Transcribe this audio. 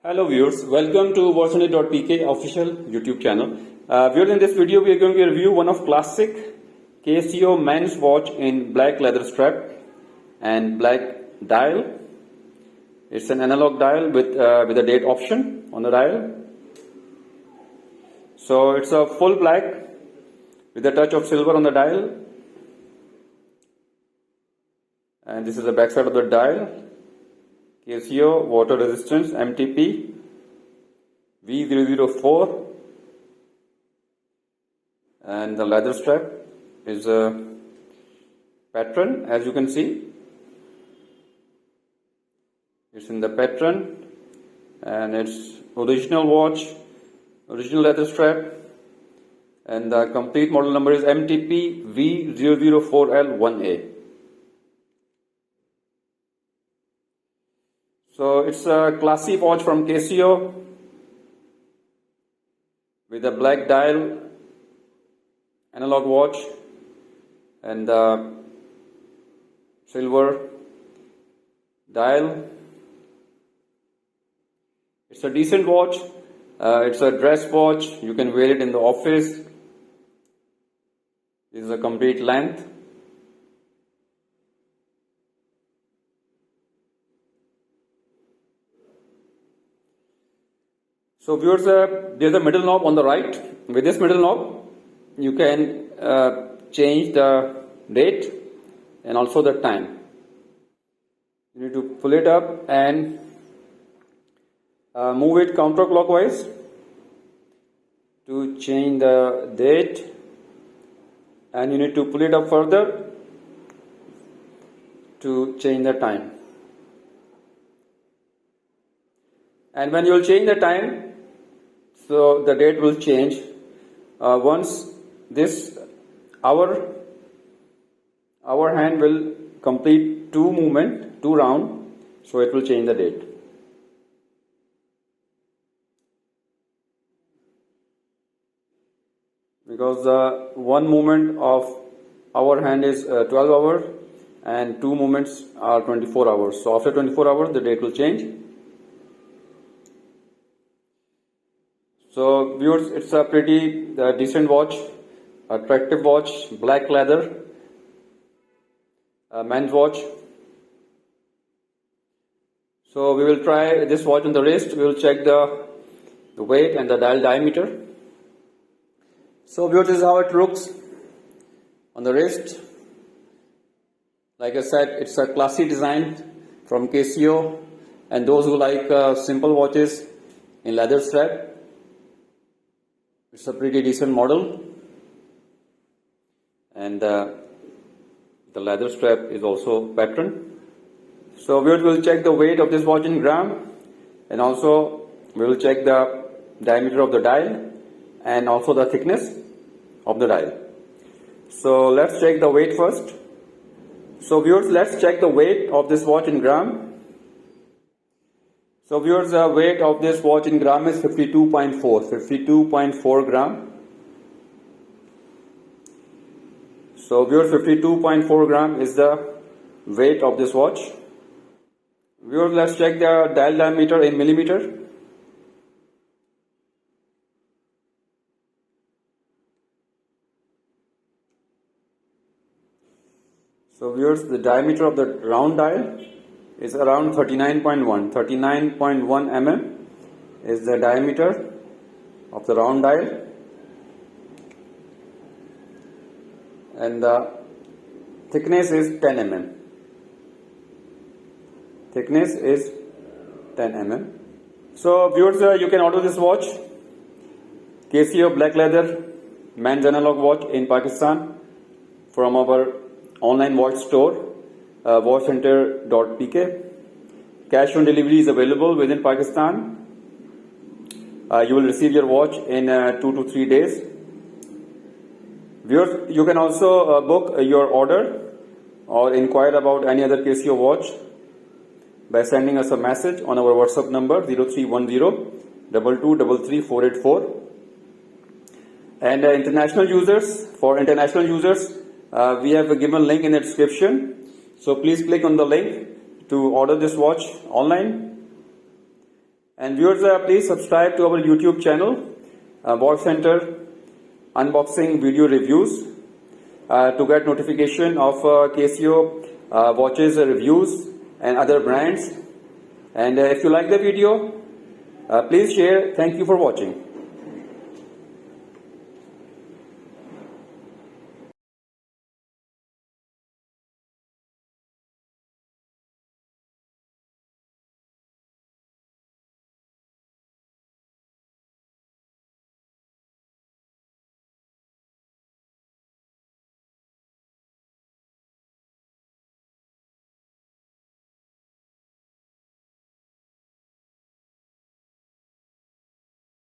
Hello viewers, welcome to watchonit.pk official YouTube channel. Viewers, in this video we are going to review one of classic Casio men's watch in black leather strap and black dial. It's an analog dial with a date option on the dial. So it's a full black with a touch of silver on the dial. And this is the back side of the dial. Casio water resistance MTP V004, and the leather strap is a pattern, as you can see. It's in the pattern and it's original watch, original leather strap, and the complete model number is MTP V004L 1A. So it's a classy watch from Casio with a black dial, analog watch, and silver dial. It's a decent watch. It's a dress watch. You can wear it in the office. This is a complete length. So viewers, there's a middle knob on the right. With this middle knob, you can change the date and also the time. You need to pull it up and move it counterclockwise to change the date, and you need to pull it up further to change the time. And when you will change the time, so the date will change once this our hand will complete two round, so it will change the date. Because one movement of our hand is 12 hours and two movements are 24 hours. So after 24 hours the date will change. So viewers, it's a pretty decent watch, attractive watch, black leather, men's watch. So we will try this watch on the wrist. We will check the weight and the dial diameter. So viewers, this is how it looks on the wrist. Like I said, it's a classy design from Casio, and those who like simple watches in leather strap, it's a pretty decent model, and the leather strap is also pattern. So we will check the weight of this watch in gram, and also we will check the diameter of the dial and also the thickness of the dial. So let's check the weight first. So viewers, let's check the weight of this watch in gram. So viewers, the weight of this watch in gram is 52.4 gram. So viewers, 52.4 gram is the weight of this watch. Viewers, let's check the dial diameter in millimeter. So viewers, the diameter of the round dial is around 39.1 mm is the diameter of the round dial, and the thickness is 10 mm. Thickness is 10 mm. So viewers, you can order this watch, Casio black leather men's analog watch in Pakistan, from our online watch store, watchcenter.pk. Cash on delivery is available within Pakistan. You will receive your watch in 2 to 3 days. Viewers, you can also book your order or inquire about any other Casio watch by sending us a message on our WhatsApp number 0310-2233-484. And for international users, we have given a link in the description. So please click on the link to order this watch online. And viewers, please subscribe to our YouTube channel, Watch Center Unboxing Video Reviews, to get notification of Casio watches reviews and other brands. And if you like the video, please share. Thank you for watching.